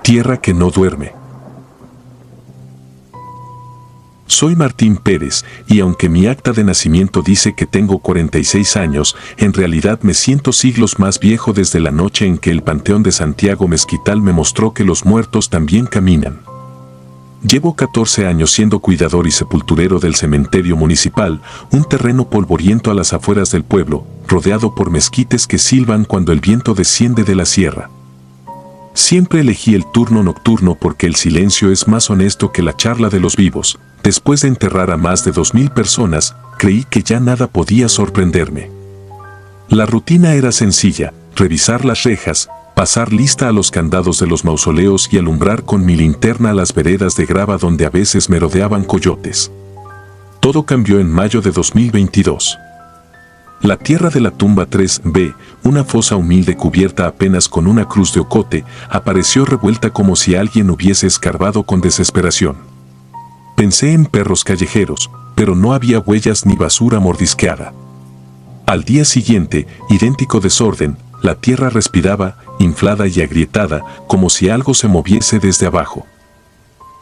Tierra que no duerme. Soy Martín Pérez, y aunque mi acta de nacimiento dice que tengo 46 años, en realidad me siento siglos más viejo desde la noche en que el Panteón de Santiago Mezquital me mostró que los muertos también caminan. Llevo 14 años siendo cuidador y sepulturero del cementerio municipal, un terreno polvoriento a las afueras del pueblo, rodeado por mezquites que silban cuando el viento desciende de la sierra. Siempre elegí el turno nocturno porque el silencio es más honesto que la charla de los vivos. Después de enterrar a más de 2000 personas, creí que ya nada podía sorprenderme. La rutina era sencilla: revisar las rejas, pasar lista a los candados de los mausoleos y alumbrar con mi linterna las veredas de grava donde a veces merodeaban coyotes. Todo cambió en mayo de 2022. La tierra de la tumba 3B, una fosa humilde cubierta apenas con una cruz de ocote, apareció revuelta como si alguien hubiese escarbado con desesperación. Pensé en perros callejeros, pero no había huellas ni basura mordisqueada. Al día siguiente, idéntico desorden, la tierra respiraba, inflada y agrietada, como si algo se moviese desde abajo.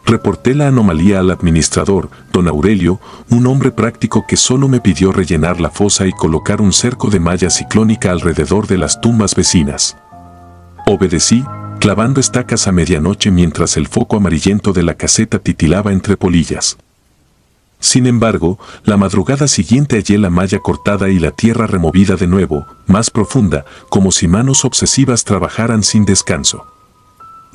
Reporté la anomalía al administrador, don Aurelio, un hombre práctico que solo me pidió rellenar la fosa y colocar un cerco de malla ciclónica alrededor de las tumbas vecinas. Obedecí, clavando estacas a medianoche mientras el foco amarillento de la caseta titilaba entre polillas. Sin embargo, la madrugada siguiente hallé la malla cortada y la tierra removida de nuevo, más profunda, como si manos obsesivas trabajaran sin descanso.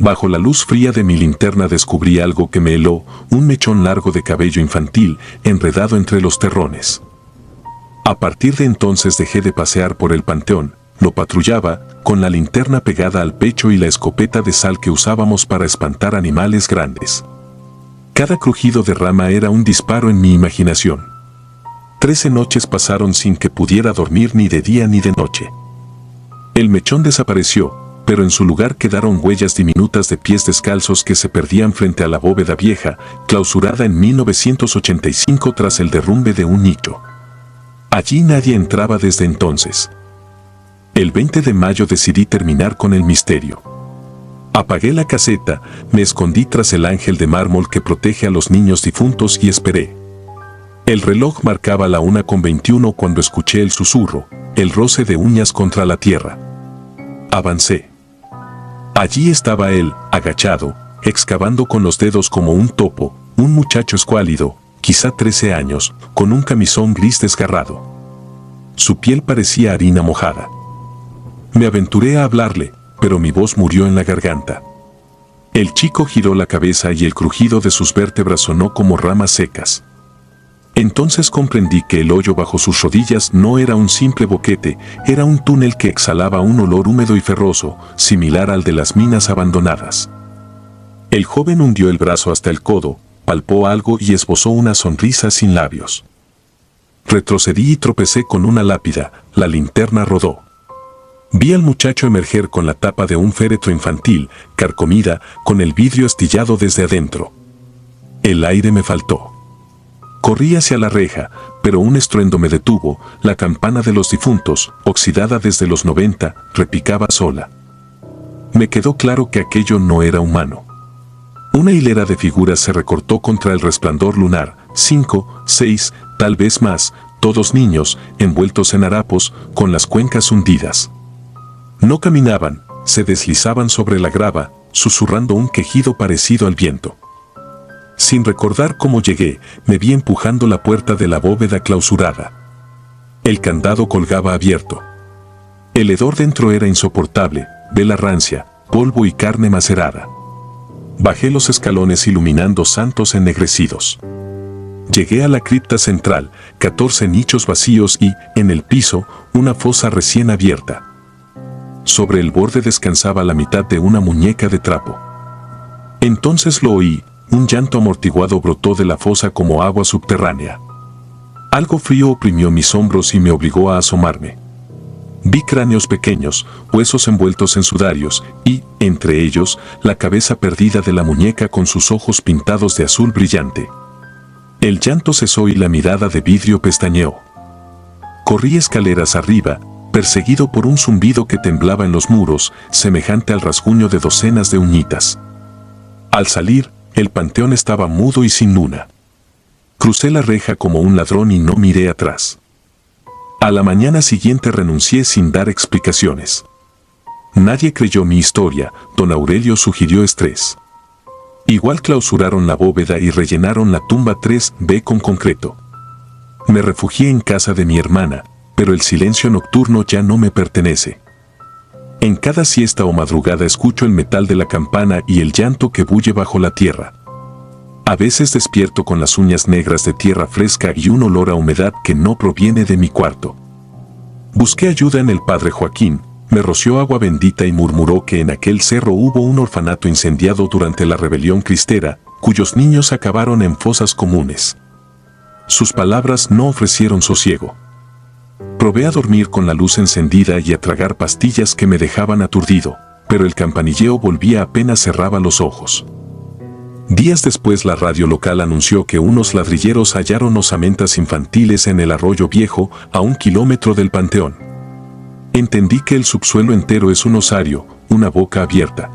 Bajo la luz fría de mi linterna descubrí algo que me heló: un mechón largo de cabello infantil, enredado entre los terrones. A partir de entonces dejé de pasear por el panteón, lo patrullaba, con la linterna pegada al pecho y la escopeta de sal que usábamos para espantar animales grandes. Cada crujido de rama era un disparo en mi imaginación. 13 noches pasaron sin que pudiera dormir ni de día ni de noche. El mechón desapareció, pero en su lugar quedaron huellas diminutas de pies descalzos que se perdían frente a la bóveda vieja, clausurada en 1985 tras el derrumbe de un nicho. Allí nadie entraba desde entonces. El 20 de mayo decidí terminar con el misterio. Apagué la caseta, me escondí tras el ángel de mármol que protege a los niños difuntos y esperé. El reloj marcaba la 1:21 cuando escuché el susurro, el roce de uñas contra la tierra. Avancé. Allí estaba él, agachado, excavando con los dedos como un topo, un muchacho escuálido, quizá 13 años, con un camisón gris desgarrado. Su piel parecía harina mojada. Me aventuré a hablarle, pero mi voz murió en la garganta. El chico giró la cabeza y el crujido de sus vértebras sonó como ramas secas. Entonces comprendí que el hoyo bajo sus rodillas no era un simple boquete, era un túnel que exhalaba un olor húmedo y ferroso, similar al de las minas abandonadas. El joven hundió el brazo hasta el codo, palpó algo y esbozó una sonrisa sin labios. Retrocedí y tropecé con una lápida, la linterna rodó. Vi al muchacho emerger con la tapa de un féretro infantil, carcomida, con el vidrio astillado desde adentro. El aire me faltó. Corrí hacia la reja, pero un estruendo me detuvo. La campana de los difuntos, oxidada desde los 90, repicaba sola. Me quedó claro que aquello no era humano. Una hilera de figuras se recortó contra el resplandor lunar, 5, 6, tal vez más, todos niños, envueltos en harapos, con las cuencas hundidas. No caminaban, se deslizaban sobre la grava, susurrando un quejido parecido al viento. Sin recordar cómo llegué, me vi empujando la puerta de la bóveda clausurada. El candado colgaba abierto. El hedor dentro era insoportable, vela rancia, polvo y carne macerada. Bajé los escalones iluminando santos ennegrecidos. Llegué a la cripta central, 14 nichos vacíos y, en el piso, una fosa recién abierta. Sobre el borde descansaba la mitad de una muñeca de trapo. Entonces lo oí, un llanto amortiguado brotó de la fosa como agua subterránea. Algo frío oprimió mis hombros y me obligó a asomarme. Vi cráneos pequeños, huesos envueltos en sudarios, y, entre ellos, la cabeza perdida de la muñeca con sus ojos pintados de azul brillante. El llanto cesó y la mirada de vidrio pestañeó. Corrí escaleras arriba, perseguido por un zumbido que temblaba en los muros, semejante al rasguño de docenas de uñitas. Al salir, el panteón estaba mudo y sin luna. Crucé la reja como un ladrón y no miré atrás. A la mañana siguiente renuncié sin dar explicaciones. Nadie creyó mi historia, don Aurelio sugirió estrés. Igual clausuraron la bóveda y rellenaron la tumba 3B con concreto. Me refugié en casa de mi hermana, pero el silencio nocturno ya no me pertenece. En cada siesta o madrugada escucho el metal de la campana y el llanto que bulle bajo la tierra. A veces despierto con las uñas negras de tierra fresca y un olor a humedad que no proviene de mi cuarto. Busqué ayuda en el padre Joaquín, me roció agua bendita y murmuró que en aquel cerro hubo un orfanato incendiado durante la rebelión cristera, cuyos niños acabaron en fosas comunes. Sus palabras no ofrecieron sosiego. Probé a dormir con la luz encendida y a tragar pastillas que me dejaban aturdido, pero el campanilleo volvía apenas cerraba los ojos. Días después la radio local anunció que unos ladrilleros hallaron osamentas infantiles en el Arroyo Viejo, a 1 kilómetro del panteón. Entendí que el subsuelo entero es un osario, una boca abierta.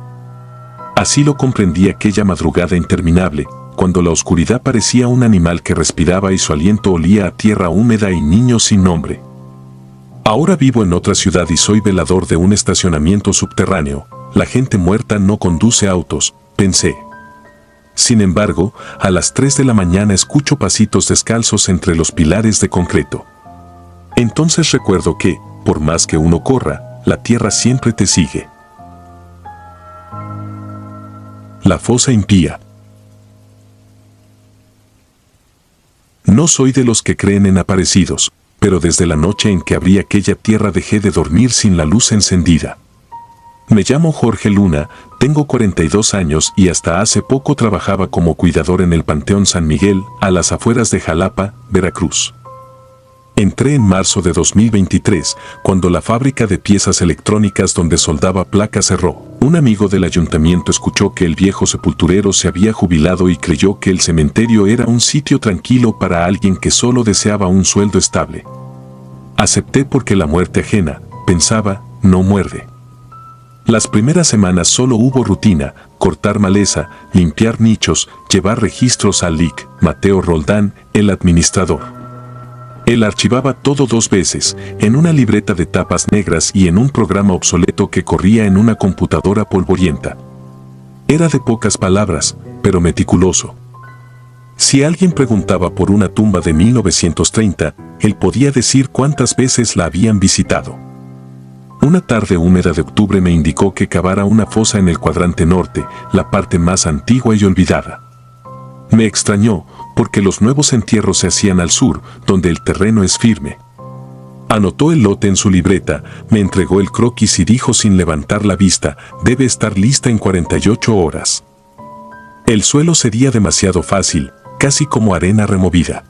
Así lo comprendí aquella madrugada interminable, cuando la oscuridad parecía un animal que respiraba y su aliento olía a tierra húmeda y niños sin nombre. Ahora vivo en otra ciudad y soy velador de un estacionamiento subterráneo. La gente muerta no conduce autos, pensé. Sin embargo, a las 3 de la mañana escucho pasitos descalzos entre los pilares de concreto. Entonces recuerdo que, por más que uno corra, la tierra siempre te sigue. La fosa impía. No soy de los que creen en aparecidos, pero desde la noche en que abrí aquella tierra dejé de dormir sin la luz encendida. Me llamo Jorge Luna, tengo 42 años y hasta hace poco trabajaba como cuidador en el Panteón San Miguel, a las afueras de Jalapa, Veracruz. Entré en marzo de 2023, cuando la fábrica de piezas electrónicas donde soldaba placas cerró. Un amigo del ayuntamiento escuchó que el viejo sepulturero se había jubilado y creyó que el cementerio era un sitio tranquilo para alguien que solo deseaba un sueldo estable. Acepté porque la muerte ajena, pensaba, no muerde. Las primeras semanas solo hubo rutina, cortar maleza, limpiar nichos, llevar registros al LIC, Mateo Roldán, el administrador. Él archivaba todo 2 veces, en una libreta de tapas negras y en un programa obsoleto que corría en una computadora polvorienta. Era de pocas palabras, pero meticuloso. Si alguien preguntaba por una tumba de 1930, él podía decir cuántas veces la habían visitado. Una tarde húmeda de octubre me indicó que cavara una fosa en el cuadrante norte, la parte más antigua y olvidada. Me extrañó, porque los nuevos entierros se hacían al sur, donde el terreno es firme. Anotó el lote en su libreta, me entregó el croquis y dijo sin levantar la vista, debe estar lista en 48 horas. El suelo sería demasiado fácil, casi como arena removida.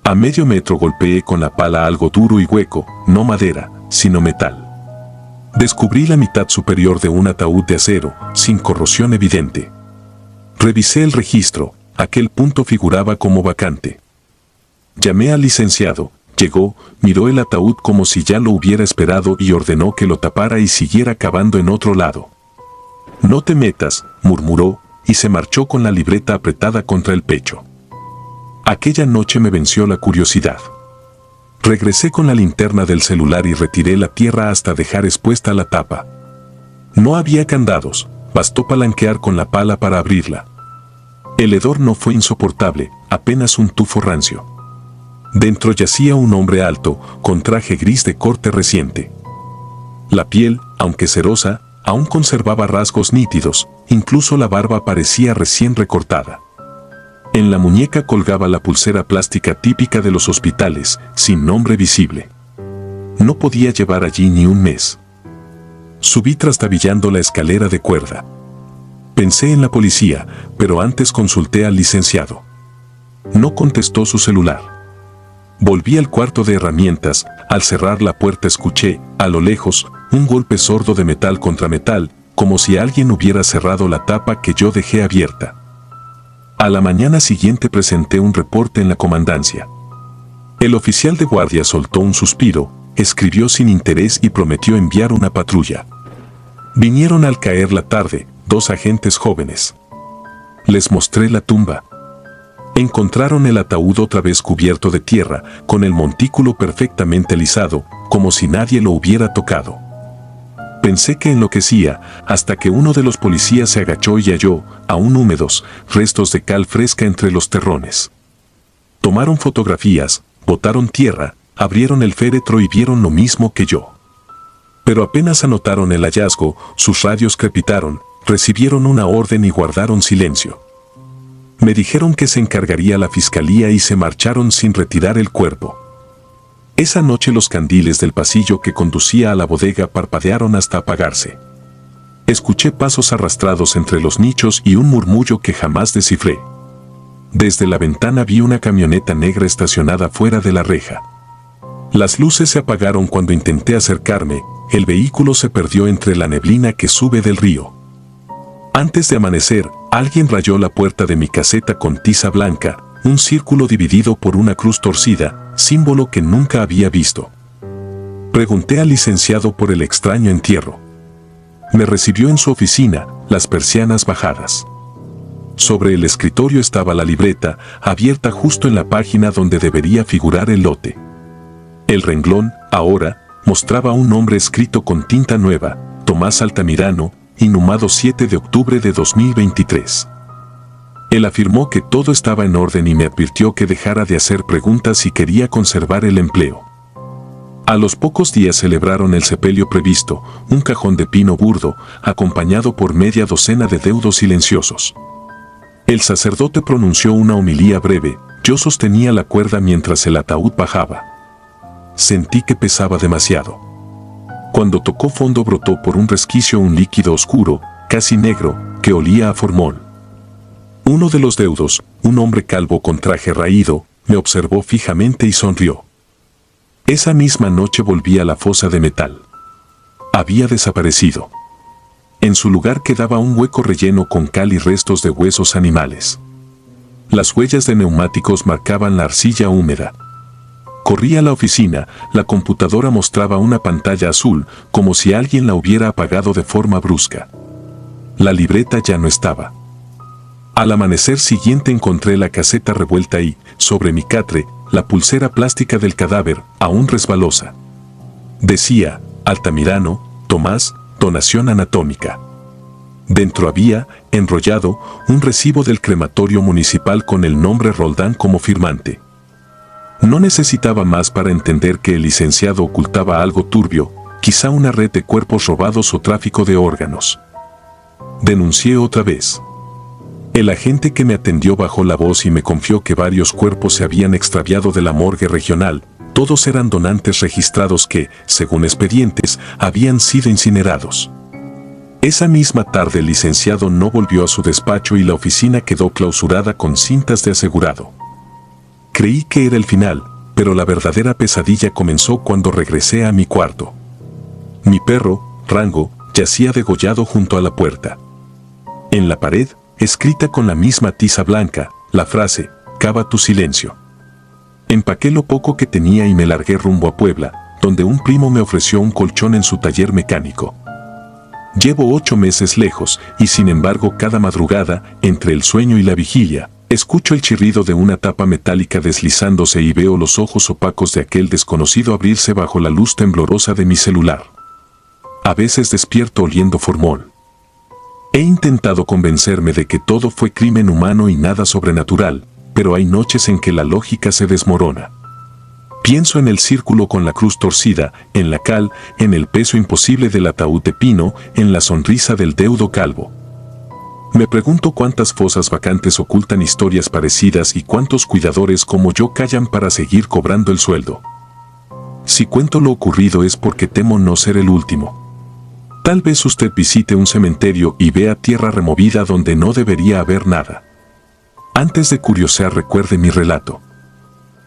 A medio metro golpeé con la pala algo duro y hueco, no madera, sino metal. Descubrí la mitad superior de un ataúd de acero, sin corrosión evidente. Revisé el registro, aquel punto figuraba como vacante. Llamé al licenciado, llegó, miró el ataúd como si ya lo hubiera esperado y ordenó que lo tapara y siguiera cavando en otro lado. No te metas, murmuró, y se marchó con la libreta apretada contra el pecho. Aquella noche me venció la curiosidad. Regresé con la linterna del celular y retiré la tierra hasta dejar expuesta la tapa. No había candados, bastó palanquear con la pala para abrirla. El hedor no fue insoportable, apenas un tufo rancio. Dentro yacía un hombre alto, con traje gris de corte reciente. La piel, aunque cerosa, aún conservaba rasgos nítidos, incluso la barba parecía recién recortada. En la muñeca colgaba la pulsera plástica típica de los hospitales, sin nombre visible. No podía llevar allí ni un mes. Subí trastabillando la escalera de cuerda. Pensé en la policía, pero antes consulté al licenciado. No contestó su celular. Volví al cuarto de herramientas, al cerrar la puerta escuché, a lo lejos, un golpe sordo de metal contra metal, como si alguien hubiera cerrado la tapa que yo dejé abierta. A la mañana siguiente presenté un reporte en la comandancia. El oficial de guardia soltó un suspiro, escribió sin interés y prometió enviar una patrulla. Vinieron al caer la tarde, 2 agentes jóvenes. Les mostré la tumba. Encontraron el ataúd otra vez cubierto de tierra, con el montículo perfectamente alisado, como si nadie lo hubiera tocado. Pensé que enloquecía, hasta que uno de los policías se agachó y halló, aún húmedos, restos de cal fresca entre los terrones. Tomaron fotografías, botaron tierra, abrieron el féretro y vieron lo mismo que yo. Pero apenas anotaron el hallazgo, sus radios crepitaron, recibieron una orden y guardaron silencio. Me dijeron que se encargaría la fiscalía y se marcharon sin retirar el cuerpo. Esa noche los candiles del pasillo que conducía a la bodega parpadearon hasta apagarse. Escuché pasos arrastrados entre los nichos y un murmullo que jamás descifré. Desde la ventana vi una camioneta negra estacionada fuera de la reja. Las luces se apagaron cuando intenté acercarme, el vehículo se perdió entre la neblina que sube del río. Antes de amanecer, alguien rayó la puerta de mi caseta con tiza blanca, un círculo dividido por una cruz torcida, símbolo que nunca había visto. Pregunté al licenciado por el extraño entierro. Me recibió en su oficina, las persianas bajadas. Sobre el escritorio estaba la libreta, abierta justo en la página donde debería figurar el lote. El renglón, ahora, mostraba un nombre escrito con tinta nueva, Tomás Altamirano, inhumado 7 de octubre de 2023. Él afirmó que todo estaba en orden y me advirtió que dejara de hacer preguntas si quería conservar el empleo. A los pocos días celebraron el sepelio previsto, un cajón de pino burdo, acompañado por media docena de deudos silenciosos. El sacerdote pronunció una homilía breve, yo sostenía la cuerda mientras el ataúd bajaba. Sentí que pesaba demasiado. Cuando tocó fondo brotó por un resquicio un líquido oscuro, casi negro, que olía a formol. Uno de los deudos, un hombre calvo con traje raído, me observó fijamente y sonrió. Esa misma noche volví a la fosa de metal. Había desaparecido. En su lugar quedaba un hueco relleno con cal y restos de huesos animales. Las huellas de neumáticos marcaban la arcilla húmeda. Corrí a la oficina, la computadora mostraba una pantalla azul, como si alguien la hubiera apagado de forma brusca. La libreta ya no estaba. Al amanecer siguiente encontré la caseta revuelta y, sobre mi catre, la pulsera plástica del cadáver, aún resbalosa. Decía, Altamirano, Tomás, donación anatómica. Dentro había, enrollado, un recibo del crematorio municipal con el nombre Roldán como firmante. No necesitaba más para entender que el licenciado ocultaba algo turbio, quizá una red de cuerpos robados o tráfico de órganos. Denuncié otra vez. El agente que me atendió bajó la voz y me confió que varios cuerpos se habían extraviado de la morgue regional, todos eran donantes registrados que, según expedientes, habían sido incinerados. Esa misma tarde el licenciado no volvió a su despacho y la oficina quedó clausurada con cintas de asegurado. Creí que era el final, pero la verdadera pesadilla comenzó cuando regresé a mi cuarto. Mi perro, Rango, yacía degollado junto a la puerta. En la pared, escrita con la misma tiza blanca, la frase, cava tu silencio. Empaqué lo poco que tenía y me largué rumbo a Puebla, donde un primo me ofreció un colchón en su taller mecánico. Llevo 8 meses lejos y sin embargo cada madrugada, entre el sueño y la vigilia, escucho el chirrido de una tapa metálica deslizándose y veo los ojos opacos de aquel desconocido abrirse bajo la luz temblorosa de mi celular. A veces despierto oliendo formol. He intentado convencerme de que todo fue crimen humano y nada sobrenatural, pero hay noches en que la lógica se desmorona. Pienso en el círculo con la cruz torcida, en la cal, en el peso imposible del ataúd de pino, en la sonrisa del deudo calvo. Me pregunto cuántas fosas vacantes ocultan historias parecidas y cuántos cuidadores como yo callan para seguir cobrando el sueldo. Si cuento lo ocurrido es porque temo no ser el último. Tal vez usted visite un cementerio y vea tierra removida donde no debería haber nada. Antes de curiosear recuerde mi relato.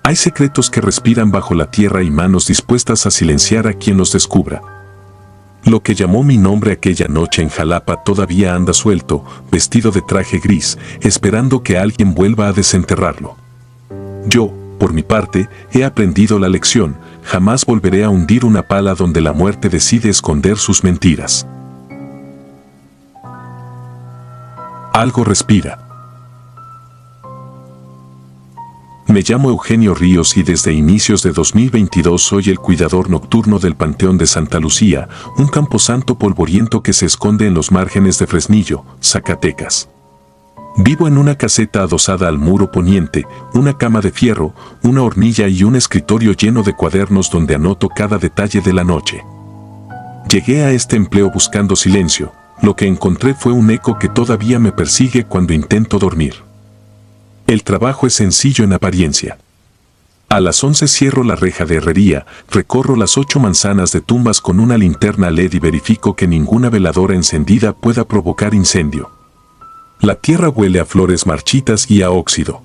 Hay secretos que respiran bajo la tierra y manos dispuestas a silenciar a quien los descubra. Lo que llamó mi nombre aquella noche en Jalapa todavía anda suelto, vestido de traje gris, esperando que alguien vuelva a desenterrarlo. Yo, por mi parte, he aprendido la lección, jamás volveré a hundir una pala donde la muerte decide esconder sus mentiras. Algo respira. Me llamo Eugenio Ríos y desde inicios de 2022 soy el cuidador nocturno del Panteón de Santa Lucía, un camposanto polvoriento que se esconde en los márgenes de Fresnillo, Zacatecas. Vivo en una caseta adosada al muro poniente, una cama de fierro, una hornilla y un escritorio lleno de cuadernos donde anoto cada detalle de la noche. Llegué a este empleo buscando silencio. Lo que encontré fue un eco que todavía me persigue cuando intento dormir. El trabajo es sencillo en apariencia. A las 11 cierro la reja de herrería, recorro las 8 manzanas de tumbas con una linterna LED y verifico que ninguna veladora encendida pueda provocar incendio. La tierra huele a flores marchitas y a óxido.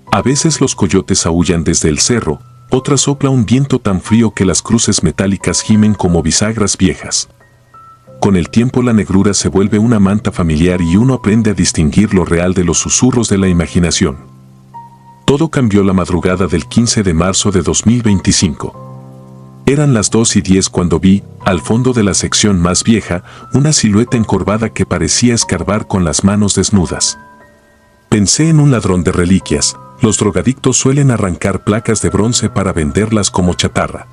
A veces los coyotes aúllan desde el cerro, otras sopla un viento tan frío que las cruces metálicas gimen como bisagras viejas. Con el tiempo la negrura se vuelve una manta familiar y uno aprende a distinguir lo real de los susurros de la imaginación. Todo cambió la madrugada del 15 de marzo de 2025. Eran las 2:10 cuando vi, al fondo de la sección más vieja, una silueta encorvada que parecía escarbar con las manos desnudas. Pensé en un ladrón de reliquias. Los drogadictos suelen arrancar placas de bronce para venderlas como chatarra.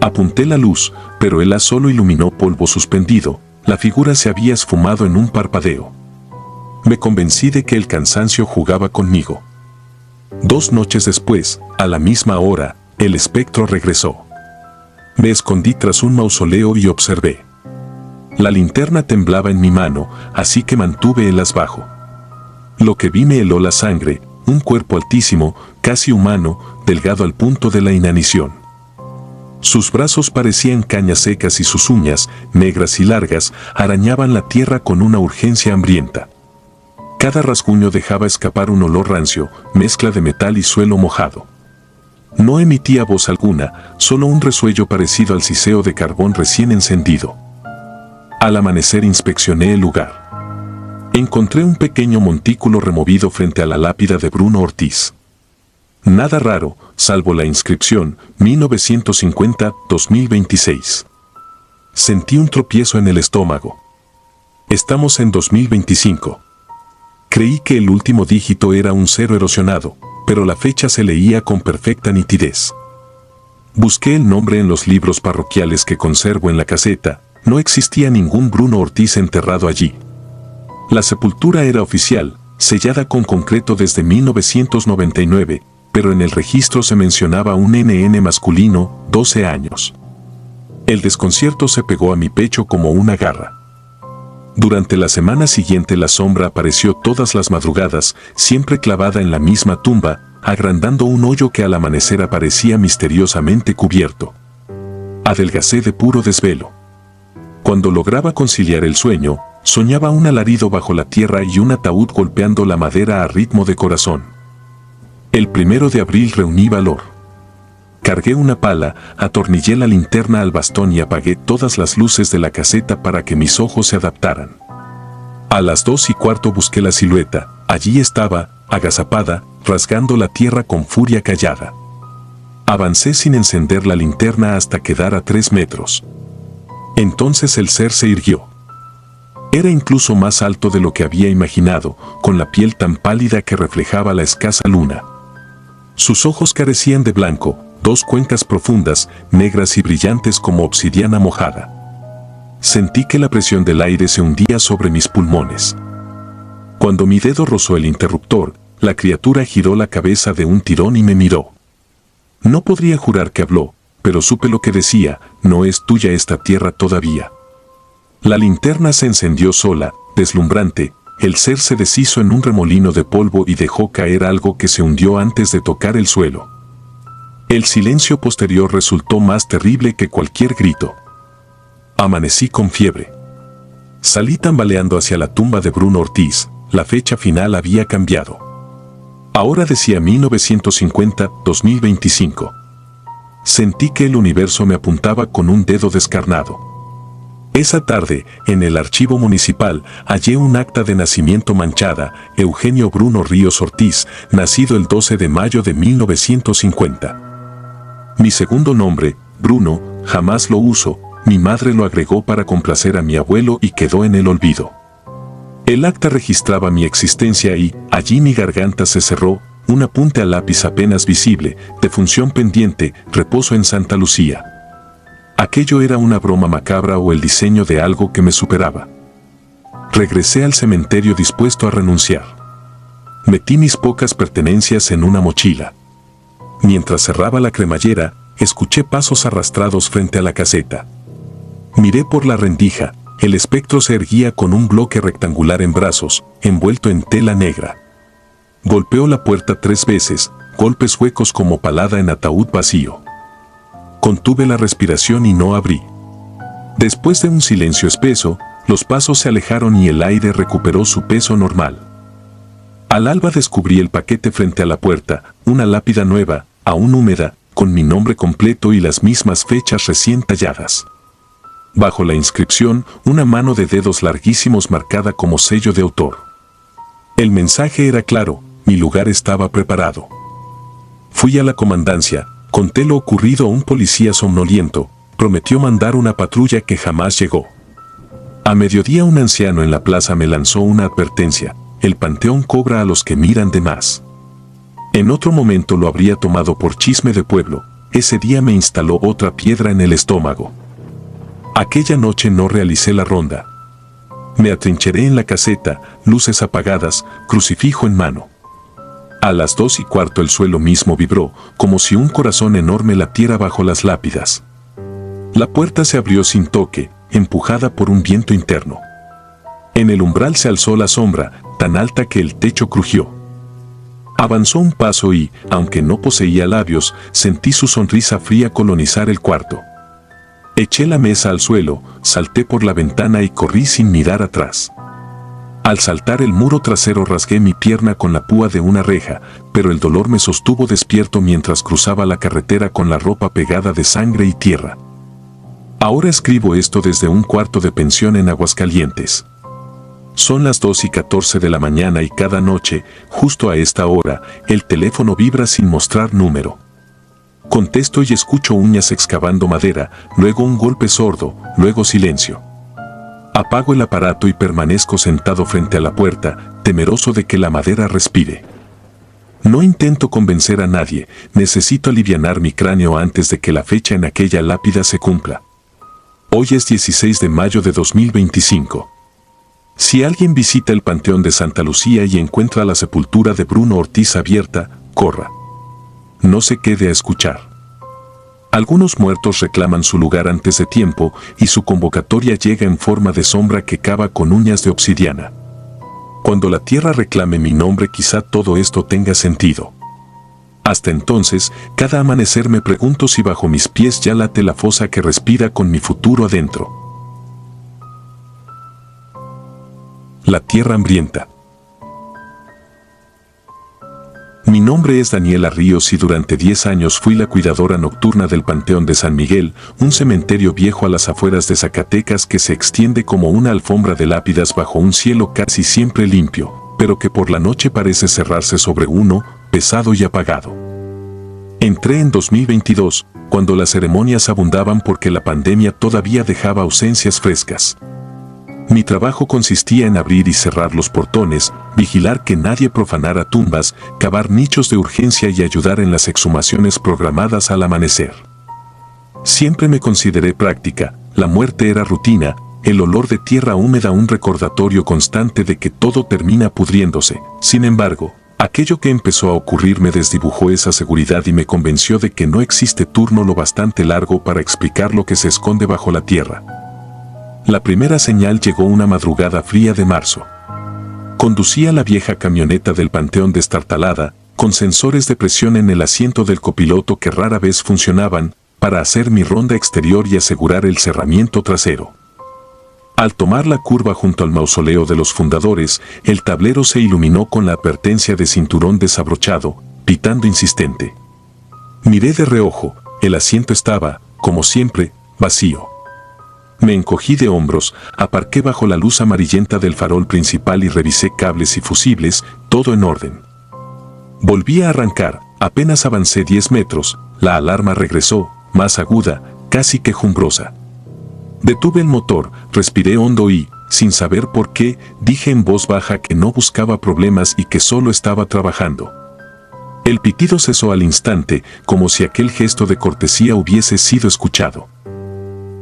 Apunté la luz, pero el haz solo iluminó polvo suspendido. La figura se había esfumado en un parpadeo. Me convencí de que el cansancio jugaba conmigo. 2 noches después, a la misma hora, el espectro regresó. Me escondí tras un mausoleo y observé. La linterna temblaba en mi mano, así que mantuve el haz bajo. Lo que vi me heló la sangre, un cuerpo altísimo, casi humano, delgado al punto de la inanición. Sus brazos parecían cañas secas y sus uñas, negras y largas, arañaban la tierra con una urgencia hambrienta. Cada rasguño dejaba escapar un olor rancio, mezcla de metal y suelo mojado. No emitía voz alguna, solo un resuello parecido al siseo de carbón recién encendido. Al amanecer inspeccioné el lugar. Encontré un pequeño montículo removido frente a la lápida de Bruno Ortiz. Nada raro, salvo la inscripción 1950-2026. Sentí un tropiezo en el estómago. Estamos en 2025. Creí que el último dígito era un 0 erosionado, pero la fecha se leía con perfecta nitidez. Busqué el nombre en los libros parroquiales que conservo en la caseta. No existía ningún Bruno Ortiz enterrado allí. La sepultura era oficial, sellada con concreto desde 1999, pero en el registro se mencionaba un NN masculino, 12 años. El desconcierto se pegó a mi pecho como una garra. Durante la semana siguiente la sombra apareció todas las madrugadas, siempre clavada en la misma tumba, agrandando un hoyo que al amanecer aparecía misteriosamente cubierto. Adelgacé de puro desvelo. Cuando lograba conciliar el sueño, soñaba un alarido bajo la tierra y un ataúd golpeando la madera a ritmo de corazón. El 1 de abril reuní valor. Cargué una pala, atornillé la linterna al bastón y apagué todas las luces de la caseta para que mis ojos se adaptaran. A las 2:15 busqué la silueta. Allí estaba, agazapada, rasgando la tierra con furia callada. Avancé sin encender la linterna hasta quedar a 3 metros. Entonces el ser se irguió. Era incluso más alto de lo que había imaginado, con la piel tan pálida que reflejaba la escasa luna. Sus ojos carecían de blanco, 2 cuencas profundas, negras y brillantes como obsidiana mojada. Sentí que la presión del aire se hundía sobre mis pulmones. Cuando mi dedo rozó el interruptor, la criatura giró la cabeza de un tirón y me miró. No podría jurar que habló, pero supe lo que decía: no es tuya esta tierra todavía. La linterna se encendió sola, deslumbrante. El ser se deshizo en un remolino de polvo y dejó caer algo que se hundió antes de tocar el suelo. El silencio posterior resultó más terrible que cualquier grito. Amanecí con fiebre. Salí tambaleando hacia la tumba de Bruno Ortiz. La fecha final había cambiado. Ahora decía 1950-2025. Sentí que el universo me apuntaba con un dedo descarnado. Esa tarde, en el archivo municipal, hallé un acta de nacimiento manchada: Eugenio Bruno Ríos Ortiz, nacido el 12 de mayo de 1950. Mi segundo nombre, Bruno, jamás lo uso. Mi madre lo agregó para complacer a mi abuelo y quedó en el olvido. El acta registraba mi existencia y, allí mi garganta se cerró, un apunte a lápiz apenas visible, defunción pendiente, reposo en Santa Lucía. Aquello era una broma macabra o el diseño de algo que me superaba. Regresé al cementerio dispuesto a renunciar. Metí mis pocas pertenencias en una mochila. Mientras cerraba la cremallera, escuché pasos arrastrados frente a la caseta. Miré por la rendija, el espectro se erguía con un bloque rectangular en brazos, envuelto en tela negra. Golpeó la puerta 3 veces, golpes huecos como palada en ataúd vacío. Contuve la respiración y no abrí. Después de un silencio espeso, los pasos se alejaron y el aire recuperó su peso normal. Al alba descubrí el paquete frente a la puerta, una lápida nueva, aún húmeda, con mi nombre completo y las mismas fechas recién talladas. Bajo la inscripción, una mano de dedos larguísimos marcada como sello de autor. El mensaje era claro, mi lugar estaba preparado. Fui a la comandancia, conté lo ocurrido a un policía somnoliento, prometió mandar una patrulla que jamás llegó. A mediodía un anciano en la plaza me lanzó una advertencia, el panteón cobra a los que miran de más. En otro momento lo habría tomado por chisme de pueblo, ese día me instaló otra piedra en el estómago. Aquella noche no realicé la ronda. Me atrincheré en la caseta, luces apagadas, crucifijo en mano. A las 2:15 el suelo mismo vibró, como si un corazón enorme latiera bajo las lápidas. La puerta se abrió sin toque, empujada por un viento interno. En el umbral se alzó la sombra, tan alta que el techo crujió. Avanzó un paso y, aunque no poseía labios, sentí su sonrisa fría colonizar el cuarto. Eché la mesa al suelo, salté por la ventana y corrí sin mirar atrás. Al saltar el muro trasero rasgué mi pierna con la púa de una reja, pero el dolor me sostuvo despierto mientras cruzaba la carretera con la ropa pegada de sangre y tierra. Ahora escribo esto desde un cuarto de pensión en Aguascalientes. Son las 2:14 de la mañana y cada noche, justo a esta hora, el teléfono vibra sin mostrar número. Contesto y escucho uñas excavando madera, luego un golpe sordo, luego silencio. Apago el aparato y permanezco sentado frente a la puerta, temeroso de que la madera respire. No intento convencer a nadie, necesito alivianar mi cráneo antes de que la fecha en aquella lápida se cumpla. Hoy es 16 de mayo de 2025. Si alguien visita el Panteón de Santa Lucía y encuentra la sepultura de Bruno Ortiz abierta, corra. No se quede a escuchar. Algunos muertos reclaman su lugar antes de tiempo y su convocatoria llega en forma de sombra que cava con uñas de obsidiana. Cuando la tierra reclame mi nombre, quizá todo esto tenga sentido. Hasta entonces, cada amanecer me pregunto si bajo mis pies ya late la fosa que respira con mi futuro adentro. La tierra hambrienta. Mi nombre es Daniela Ríos y durante 10 años fui la cuidadora nocturna del Panteón de San Miguel, un cementerio viejo a las afueras de Zacatecas que se extiende como una alfombra de lápidas bajo un cielo casi siempre limpio, pero que por la noche parece cerrarse sobre uno, pesado y apagado. Entré en 2022, cuando las ceremonias abundaban porque la pandemia todavía dejaba ausencias frescas. Mi trabajo consistía en abrir y cerrar los portones, vigilar que nadie profanara tumbas, cavar nichos de urgencia y ayudar en las exhumaciones programadas al amanecer. Siempre me consideré práctica, la muerte era rutina, el olor de tierra húmeda un recordatorio constante de que todo termina pudriéndose. Sin embargo, aquello que empezó a ocurrir me desdibujó esa seguridad y me convenció de que no existe turno lo bastante largo para explicar lo que se esconde bajo la tierra. La primera señal llegó una madrugada fría de marzo. Conducía la vieja camioneta del Panteón destartalada, con sensores de presión en el asiento del copiloto que rara vez funcionaban, para hacer mi ronda exterior y asegurar el cerramiento trasero. Al tomar la curva junto al mausoleo de los fundadores, el tablero se iluminó con la advertencia de cinturón desabrochado, pitando insistente. Miré de reojo, el asiento estaba, como siempre, vacío. Me encogí de hombros, aparqué bajo la luz amarillenta del farol principal y revisé cables y fusibles, todo en orden. Volví a arrancar, apenas avancé 10 metros, la alarma regresó, más aguda, casi quejumbrosa. Detuve el motor, respiré hondo y, sin saber por qué, dije en voz baja que no buscaba problemas y que solo estaba trabajando. El pitido cesó al instante, como si aquel gesto de cortesía hubiese sido escuchado.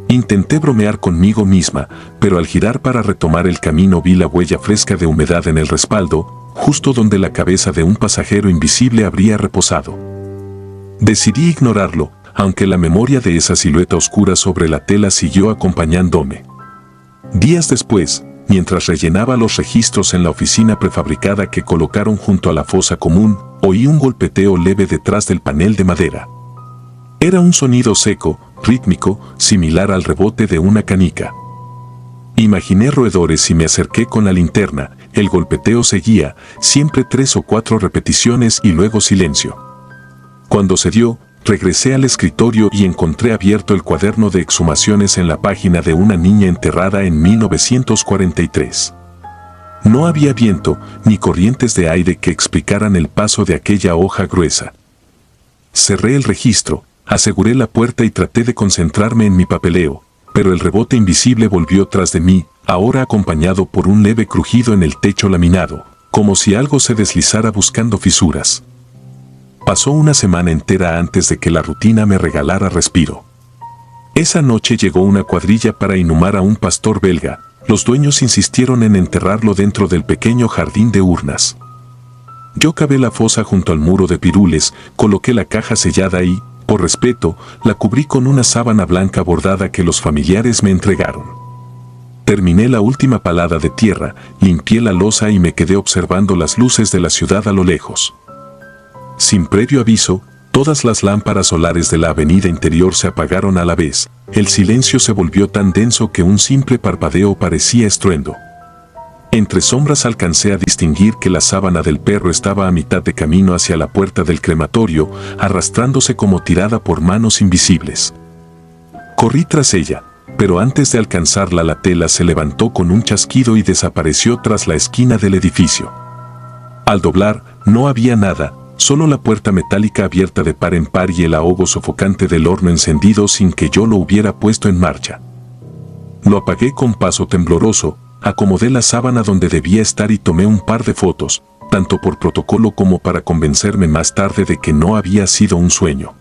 Intenté bromear conmigo misma, pero al girar para retomar el camino vi la huella fresca de humedad en el respaldo, justo donde la cabeza de un pasajero invisible habría reposado. Decidí ignorarlo, aunque la memoria de esa silueta oscura sobre la tela siguió acompañándome. Días después, mientras rellenaba los registros en la oficina prefabricada que colocaron junto a la fosa común, oí un golpeteo leve detrás del panel de madera. Era un sonido seco, rítmico, similar al rebote de una canica. Imaginé roedores y me acerqué con la linterna. El golpeteo seguía, siempre 3 o 4 repeticiones y luego silencio. Cuando cedió, regresé al escritorio y encontré abierto el cuaderno de exhumaciones en la página de una niña enterrada en 1943. No había viento ni corrientes de aire que explicaran el paso de aquella hoja gruesa. Cerré el registro, aseguré la puerta y traté de concentrarme en mi papeleo, pero el rebote invisible volvió tras de mí, ahora acompañado por un leve crujido en el techo laminado, como si algo se deslizara buscando fisuras. Pasó una semana entera antes de que la rutina me regalara respiro. Esa noche llegó una cuadrilla para inhumar a un pastor belga. Los dueños insistieron en enterrarlo dentro del pequeño jardín de urnas. Yo cavé la fosa junto al muro de pirules, coloqué la caja sellada y, por respeto, la cubrí con una sábana blanca bordada que los familiares me entregaron. Terminé la última palada de tierra, limpié la losa y me quedé observando las luces de la ciudad a lo lejos. Sin previo aviso, todas las lámparas solares de la avenida interior se apagaron a la vez. El silencio se volvió tan denso que un simple parpadeo parecía estruendo. Entre sombras alcancé a distinguir que la sábana del perro estaba a mitad de camino hacia la puerta del crematorio, arrastrándose como tirada por manos invisibles. Corrí tras ella, pero antes de alcanzarla la tela se levantó con un chasquido y desapareció tras la esquina del edificio. Al doblar, no había nada, solo la puerta metálica abierta de par en par y el ahogo sofocante del horno encendido sin que yo lo hubiera puesto en marcha. Lo apagué con paso tembloroso, acomodé la sábana donde debía estar y tomé un par de fotos, tanto por protocolo como para convencerme más tarde de que no había sido un sueño.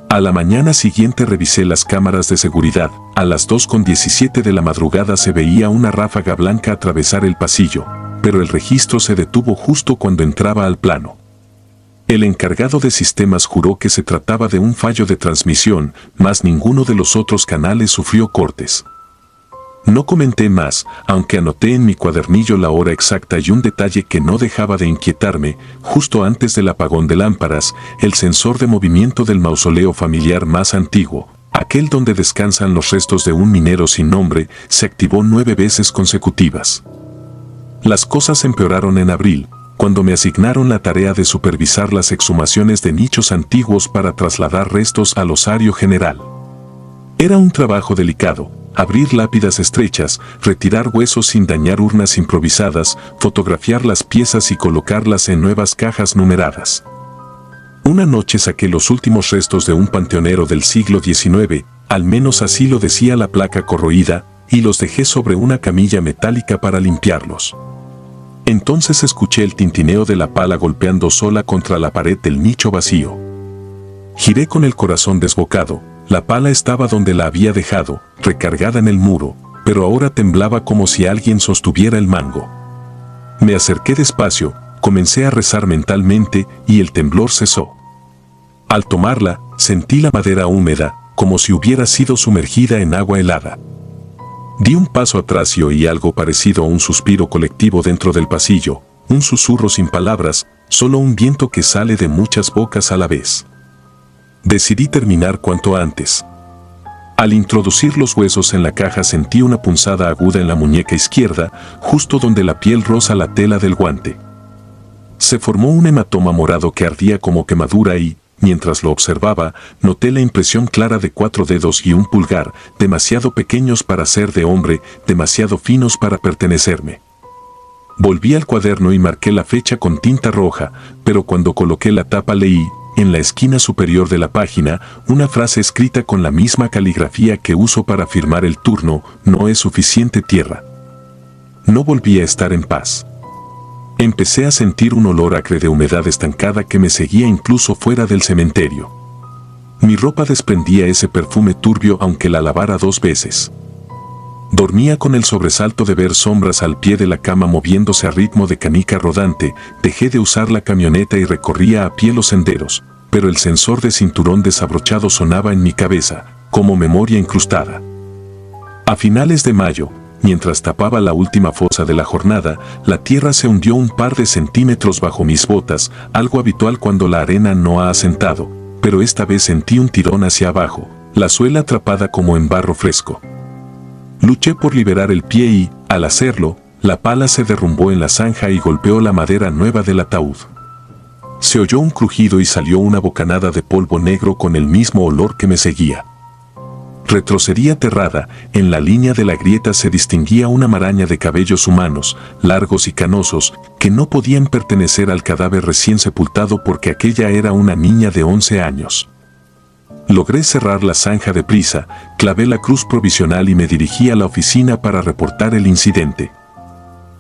A la mañana siguiente revisé las cámaras de seguridad. A las 2:17 de la madrugada se veía una ráfaga blanca atravesar el pasillo, pero el registro se detuvo justo cuando entraba al plano. El encargado de sistemas juró que se trataba de un fallo de transmisión, mas ninguno de los otros canales sufrió cortes. No comenté más, aunque anoté en mi cuadernillo la hora exacta y un detalle que no dejaba de inquietarme: justo antes del apagón de lámparas, el sensor de movimiento del mausoleo familiar más antiguo, aquel donde descansan los restos de un minero sin nombre, se activó 9 veces consecutivas. Las cosas empeoraron en abril, cuando me asignaron la tarea de supervisar las exhumaciones de nichos antiguos para trasladar restos al osario general. Era un trabajo delicado: abrir lápidas estrechas, retirar huesos sin dañar urnas improvisadas, fotografiar las piezas y colocarlas en nuevas cajas numeradas. Una noche saqué los últimos restos de un panteonero del siglo XIX, al menos así lo decía la placa corroída, y los dejé sobre una camilla metálica para limpiarlos. Entonces escuché el tintineo de la pala golpeando sola contra la pared del nicho vacío. Giré con el corazón desbocado. La pala estaba donde la había dejado, recargada en el muro, pero ahora temblaba como si alguien sostuviera el mango. Me acerqué despacio, comencé a rezar mentalmente y el temblor cesó. Al tomarla, sentí la madera húmeda, como si hubiera sido sumergida en agua helada. Di un paso atrás y oí algo parecido a un suspiro colectivo dentro del pasillo, un susurro sin palabras, solo un viento que sale de muchas bocas a la vez. Decidí terminar cuanto antes. Al introducir los huesos en la caja sentí una punzada aguda en la muñeca izquierda, justo donde la piel roza la tela del guante. Se formó un hematoma morado que ardía como quemadura y, mientras lo observaba, noté la impresión clara de 4 dedos y un pulgar, demasiado pequeños para ser de hombre, demasiado finos para pertenecerme. Volví al cuaderno y marqué la fecha con tinta roja, pero cuando coloqué la tapa leí, en la esquina superior de la página, una frase escrita con la misma caligrafía que uso para firmar el turno: no es suficiente tierra. No volví a estar en paz. Empecé a sentir un olor acre de humedad estancada que me seguía incluso fuera del cementerio. Mi ropa desprendía ese perfume turbio aunque la lavara 2 veces. Dormía con el sobresalto de ver sombras al pie de la cama moviéndose a ritmo de canica rodante. Dejé de usar la camioneta y recorría a pie los senderos, pero el sensor de cinturón desabrochado sonaba en mi cabeza, como memoria incrustada. A finales de mayo, mientras tapaba la última fosa de la jornada, la tierra se hundió un par de centímetros bajo mis botas, algo habitual cuando la arena no ha asentado, pero esta vez sentí un tirón hacia abajo, la suela atrapada como en barro fresco. Luché por liberar el pie y, al hacerlo, la pala se derrumbó en la zanja y golpeó la madera nueva del ataúd. Se oyó un crujido y salió una bocanada de polvo negro con el mismo olor que me seguía. Retrocedí aterrada. En la línea de la grieta se distinguía una maraña de cabellos humanos, largos y canosos, que no podían pertenecer al cadáver recién sepultado porque aquella era una niña de 11 años. Logré cerrar la zanja deprisa, clavé la cruz provisional y me dirigí a la oficina para reportar el incidente.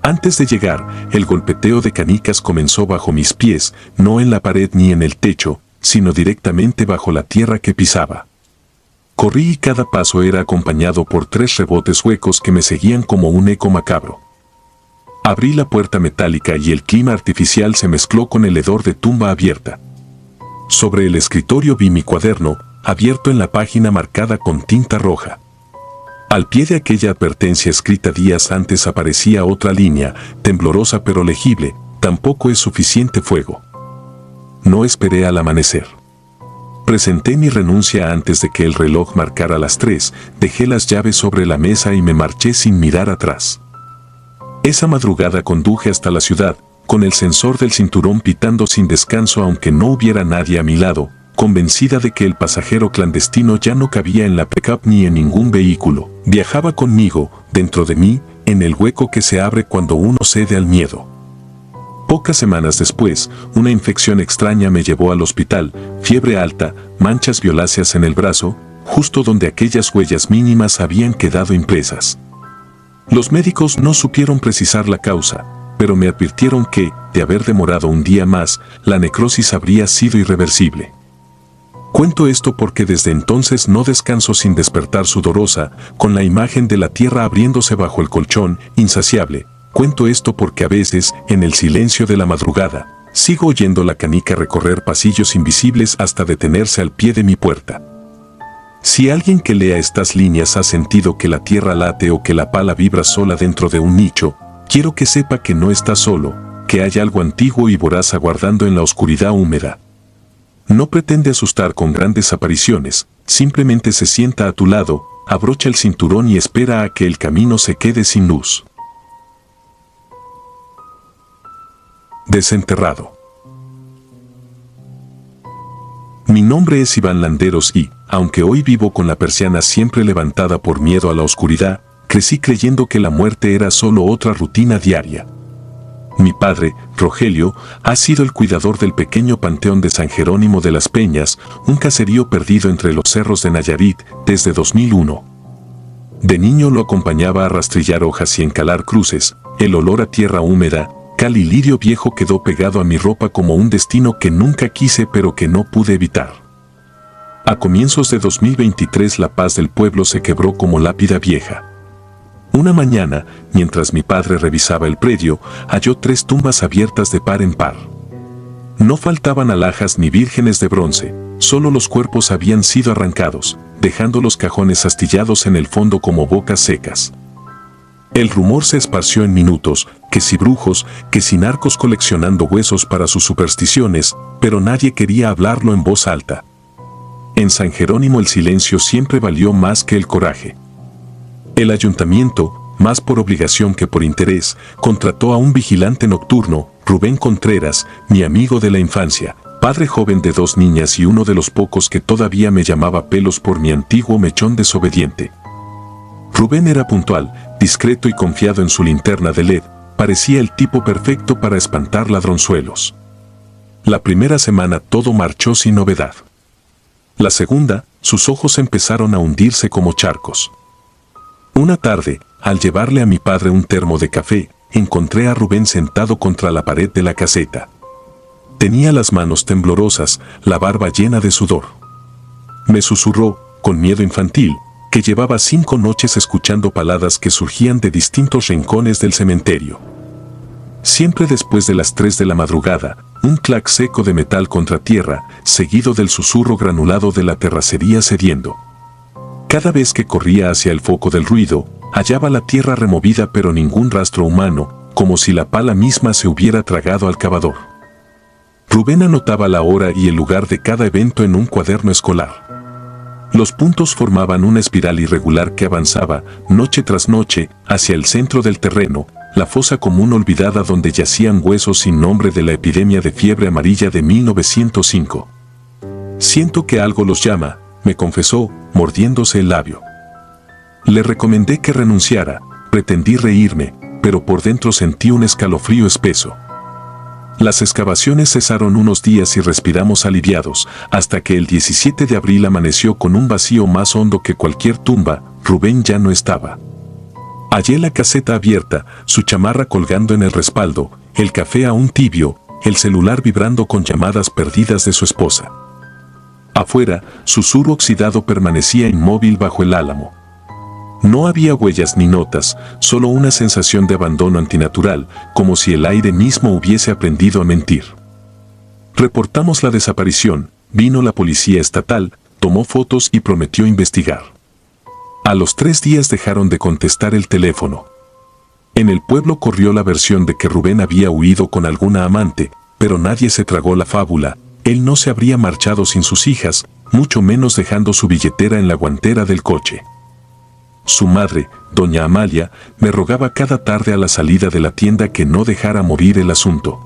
Antes de llegar, el golpeteo de canicas comenzó bajo mis pies, no en la pared ni en el techo, sino directamente bajo la tierra que pisaba. Corrí y cada paso era acompañado por 3 rebotes huecos que me seguían como un eco macabro. Abrí la puerta metálica y el clima artificial se mezcló con el hedor de tumba abierta. Sobre el escritorio vi mi cuaderno, abierto en la página marcada con tinta roja. Al pie de aquella advertencia escrita días antes aparecía otra línea, temblorosa pero legible: tampoco es suficiente fuego. No esperé al amanecer. Presenté mi renuncia antes de que el reloj marcara las 3, dejé las llaves sobre la mesa y me marché sin mirar atrás. Esa madrugada conduje hasta la ciudad, con el sensor del cinturón pitando sin descanso aunque no hubiera nadie a mi lado, convencida de que el pasajero clandestino ya no cabía en la pickup ni en ningún vehículo. Viajaba conmigo, dentro de mí, en el hueco que se abre cuando uno cede al miedo. Pocas semanas después, una infección extraña me llevó al hospital, fiebre alta, manchas violáceas en el brazo, justo donde aquellas huellas mínimas habían quedado impresas. Los médicos no supieron precisar la causa, pero me advirtieron que, de haber demorado un día más, la necrosis habría sido irreversible. Cuento esto porque desde entonces no descanso sin despertar sudorosa, con la imagen de la tierra abriéndose bajo el colchón, insaciable. Cuento esto porque a veces, en el silencio de la madrugada, sigo oyendo la canica recorrer pasillos invisibles hasta detenerse al pie de mi puerta. Si alguien que lea estas líneas ha sentido que la tierra late o que la pala vibra sola dentro de un nicho, quiero que sepa que no está solo, que hay algo antiguo y voraz aguardando en la oscuridad húmeda. No pretende asustar con grandes apariciones, simplemente se sienta a tu lado, abrocha el cinturón y espera a que el camino se quede sin luz. Desenterrado. Mi nombre es Iván Landeros y, aunque hoy vivo con la persiana siempre levantada por miedo a la oscuridad, crecí creyendo que la muerte era solo otra rutina diaria. Mi padre, Rogelio, ha sido el cuidador del pequeño panteón de San Jerónimo de las Peñas, un caserío perdido entre los cerros de Nayarit, desde 2001. De niño lo acompañaba a rastrillar hojas y encalar cruces. El olor a tierra húmeda, cal y lirio viejo quedó pegado a mi ropa como un destino que nunca quise pero que no pude evitar. A comienzos de 2023 la paz del pueblo se quebró como lápida vieja. Una mañana, mientras mi padre revisaba el predio, halló 3 tumbas abiertas de par en par. No faltaban alhajas ni vírgenes de bronce, solo los cuerpos habían sido arrancados, dejando los cajones astillados en el fondo como bocas secas. El rumor se esparció en minutos, que si brujos, que si narcos coleccionando huesos para sus supersticiones, pero nadie quería hablarlo en voz alta. En San Jerónimo el silencio siempre valió más que el coraje. El ayuntamiento, más por obligación que por interés, contrató a un vigilante nocturno, Rubén Contreras, mi amigo de la infancia, padre joven de 2 niñas y uno de los pocos que todavía me llamaba pelos por mi antiguo mechón desobediente. Rubén era puntual, discreto y confiado en su linterna de LED, parecía el tipo perfecto para espantar ladronzuelos. La primera semana todo marchó sin novedad. La segunda, sus ojos empezaron a hundirse como charcos. Una tarde, al llevarle a mi padre un termo de café, encontré a Rubén sentado contra la pared de la caseta. Tenía las manos temblorosas, la barba llena de sudor. Me susurró, con miedo infantil, que llevaba 5 noches escuchando paladas que surgían de distintos rincones del cementerio. Siempre después de las 3 de la madrugada, un clac seco de metal contra tierra, seguido del susurro granulado de la terracería cediendo. Cada vez que corría hacia el foco del ruido, hallaba la tierra removida pero ningún rastro humano, como si la pala misma se hubiera tragado al cavador. Rubén anotaba la hora y el lugar de cada evento en un cuaderno escolar. Los puntos formaban una espiral irregular que avanzaba, noche tras noche, hacia el centro del terreno, la fosa común olvidada donde yacían huesos sin nombre de la epidemia de fiebre amarilla de 1905. Siento que algo los llama, me confesó, mordiéndose el labio. Le recomendé que renunciara, pretendí reírme, pero por dentro sentí un escalofrío espeso. Las excavaciones cesaron unos días y respiramos aliviados, hasta que el 17 de abril amaneció con un vacío más hondo que cualquier tumba. Rubén ya no estaba. Hallé la caseta abierta, su chamarra colgando en el respaldo, el café aún tibio, el celular vibrando con llamadas perdidas de su esposa. Afuera, su sur oxidado permanecía inmóvil bajo el álamo. No había huellas ni notas, solo una sensación de abandono antinatural, como si el aire mismo hubiese aprendido a mentir. Reportamos la desaparición, vino la policía estatal, tomó fotos y prometió investigar. A los 3 días dejaron de contestar el teléfono. En el pueblo corrió la versión de que Rubén había huido con alguna amante, pero nadie se tragó la fábula. Él no se habría marchado sin sus hijas, mucho menos dejando su billetera en la guantera del coche. Su madre, doña Amalia, me rogaba cada tarde a la salida de la tienda que no dejara morir el asunto.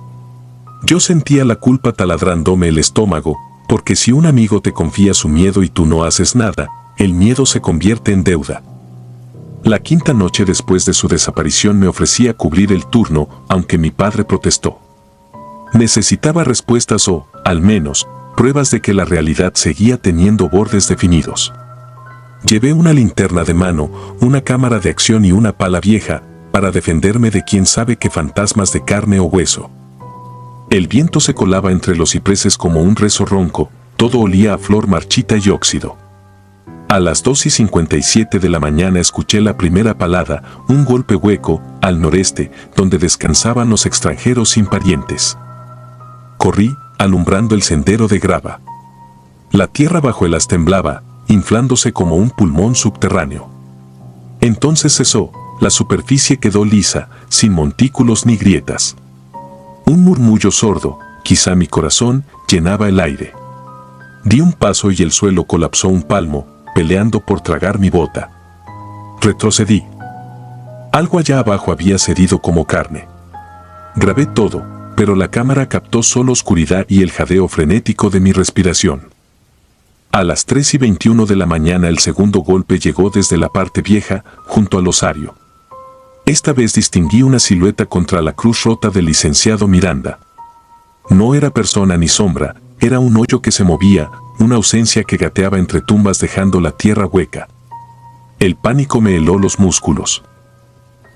Yo sentía la culpa taladrándome el estómago, porque si un amigo te confía su miedo y tú no haces nada, el miedo se convierte en deuda. La 5ª noche después de su desaparición me ofrecía cubrir el turno, aunque mi padre protestó. Necesitaba respuestas o, al menos, pruebas de que la realidad seguía teniendo bordes definidos. Llevé una linterna de mano, una cámara de acción y una pala vieja, para defenderme de quién sabe qué fantasmas de carne o hueso. El viento se colaba entre los cipreses como un rezo ronco, todo olía a flor marchita y óxido. A las 2:57 de la mañana escuché la primera palada, un golpe hueco, al noreste, donde descansaban los extranjeros sin parientes. Corrí, alumbrando el sendero de grava. La tierra bajo el haz temblaba, inflándose como un pulmón subterráneo. Entonces cesó, la superficie quedó lisa, sin montículos ni grietas. Un murmullo sordo, quizá mi corazón, llenaba el aire. Di un paso y el suelo colapsó un palmo, peleando por tragar mi bota. Retrocedí. Algo allá abajo había cedido como carne. Grabé todo, pero la cámara captó solo oscuridad y el jadeo frenético de mi respiración. A las 3:21 de la mañana el segundo golpe llegó desde la parte vieja, junto al osario. Esta vez distinguí una silueta contra la cruz rota del licenciado Miranda. No era persona ni sombra, era un hoyo que se movía, una ausencia que gateaba entre tumbas dejando la tierra hueca. El pánico me heló los músculos.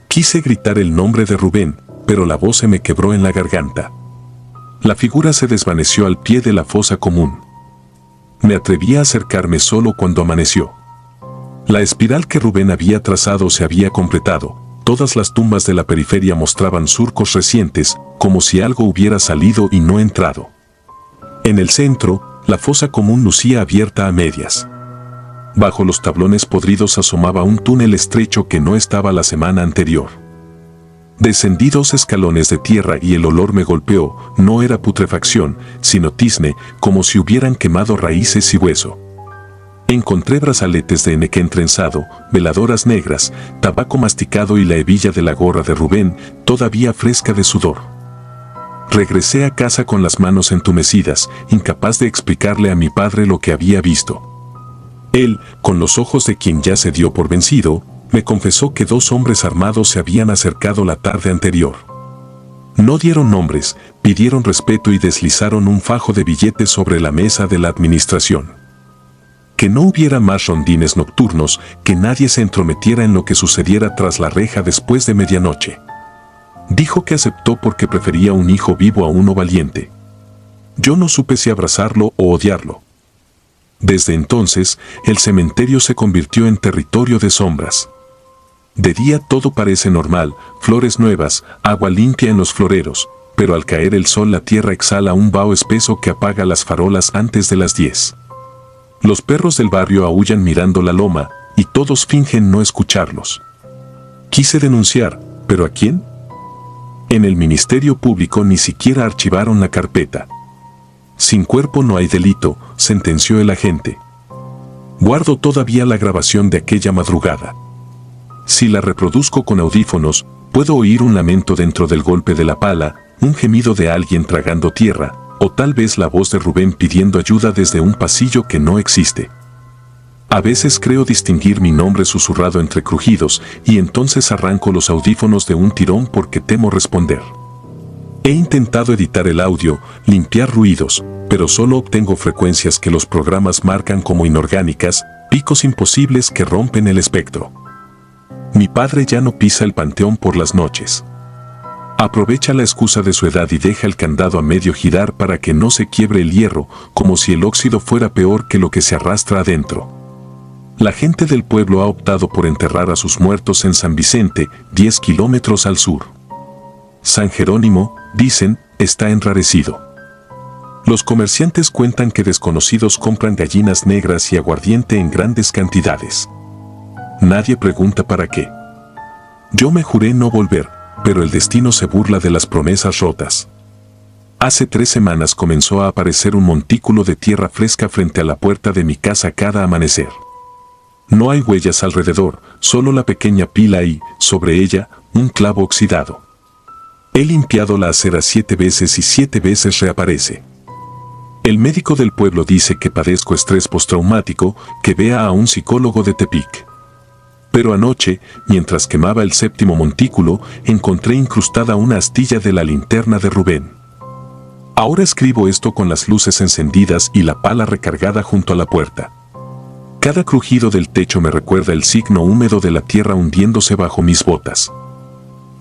Quise gritar el nombre de Rubén, pero la voz se me quebró en la garganta. La figura se desvaneció al pie de la fosa común. Me atreví a acercarme solo cuando amaneció. La espiral que Rubén había trazado se había completado. Todas las tumbas de la periferia mostraban surcos recientes, como si algo hubiera salido y no entrado. En el centro, la fosa común lucía abierta a medias. Bajo los tablones podridos asomaba un túnel estrecho que no estaba la semana anterior. Descendí 2 escalones de tierra y el olor me golpeó, no era putrefacción, sino tizne, como si hubieran quemado raíces y hueso. Encontré brazaletes de enequén trenzado, veladoras negras, tabaco masticado y la hebilla de la gorra de Rubén, todavía fresca de sudor. Regresé a casa con las manos entumecidas, incapaz de explicarle a mi padre lo que había visto. Él, con los ojos de quien ya se dio por vencido, me confesó que 2 hombres armados se habían acercado la tarde anterior. No dieron nombres, pidieron respeto y deslizaron un fajo de billetes sobre la mesa de la administración. Que no hubiera más rondines nocturnos, que nadie se entrometiera en lo que sucediera tras la reja después de medianoche. Dijo que aceptó porque prefería un hijo vivo a uno valiente. Yo no supe si abrazarlo o odiarlo. Desde entonces, el cementerio se convirtió en territorio de sombras. De día todo parece normal, flores nuevas, agua limpia en los floreros, pero al caer el sol la tierra exhala un vaho espeso que apaga las farolas antes de las 10. Los perros del barrio aúllan mirando la loma, y todos fingen no escucharlos. Quise denunciar, ¿pero a quién? En el Ministerio Público ni siquiera archivaron la carpeta. Sin cuerpo no hay delito, sentenció el agente. Guardo todavía la grabación de aquella madrugada. Si la reproduzco con audífonos, puedo oír un lamento dentro del golpe de la pala, un gemido de alguien tragando tierra, o tal vez la voz de Rubén pidiendo ayuda desde un pasillo que no existe. A veces creo distinguir mi nombre susurrado entre crujidos, y entonces arranco los audífonos de un tirón porque temo responder. He intentado editar el audio, limpiar ruidos, pero solo obtengo frecuencias que los programas marcan como inorgánicas, picos imposibles que rompen el espectro. Mi padre ya no pisa el panteón por las noches. Aprovecha la excusa de su edad y deja el candado a medio girar para que no se quiebre el hierro, como si el óxido fuera peor que lo que se arrastra adentro. La gente del pueblo ha optado por enterrar a sus muertos en San Vicente, 10 kilómetros al sur. San Jerónimo, dicen, está enrarecido. Los comerciantes cuentan que desconocidos compran gallinas negras y aguardiente en grandes cantidades. Nadie pregunta para qué. Yo me juré no volver, pero el destino se burla de las promesas rotas. Hace 3 semanas comenzó a aparecer un montículo de tierra fresca frente a la puerta de mi casa cada amanecer. No hay huellas alrededor, solo la pequeña pila y, sobre ella, un clavo oxidado. He limpiado la acera 7 veces y 7 veces reaparece. El médico del pueblo dice que padezco estrés postraumático, que vea a un psicólogo de Tepic. Pero anoche, mientras quemaba el 7º montículo, encontré incrustada una astilla de la linterna de Rubén. Ahora escribo esto con las luces encendidas y la pala recargada junto a la puerta. Cada crujido del techo me recuerda el signo húmedo de la tierra hundiéndose bajo mis botas.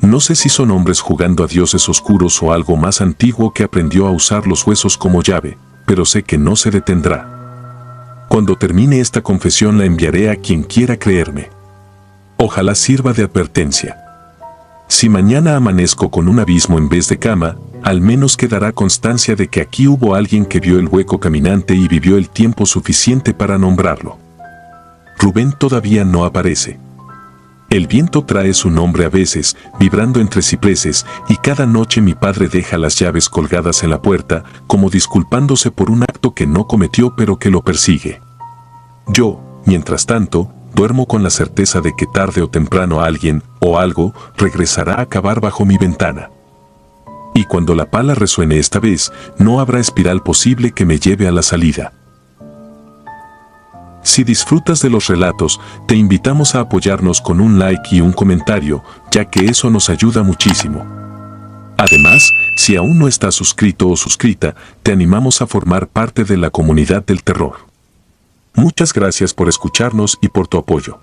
No sé si son hombres jugando a dioses oscuros o algo más antiguo que aprendió a usar los huesos como llave, pero sé que no se detendrá. Cuando termine esta confesión la enviaré a quien quiera creerme. Ojalá sirva de advertencia. Si mañana amanezco con un abismo en vez de cama, al menos quedará constancia de que aquí hubo alguien que vio el hueco caminante y vivió el tiempo suficiente para nombrarlo. Rubén todavía no aparece. El viento trae su nombre a veces, vibrando entre cipreses, y cada noche mi padre deja las llaves colgadas en la puerta, como disculpándose por un acto que no cometió pero que lo persigue. Yo, mientras tanto, duermo con la certeza de que tarde o temprano alguien, o algo, regresará a cavar bajo mi ventana. Y cuando la pala resuene esta vez, no habrá espiral posible que me lleve a la salida. Si disfrutas de los relatos, te invitamos a apoyarnos con un like y un comentario, ya que eso nos ayuda muchísimo. Además, si aún no estás suscrito o suscrita, te animamos a formar parte de la comunidad del terror. Muchas gracias por escucharnos y por tu apoyo.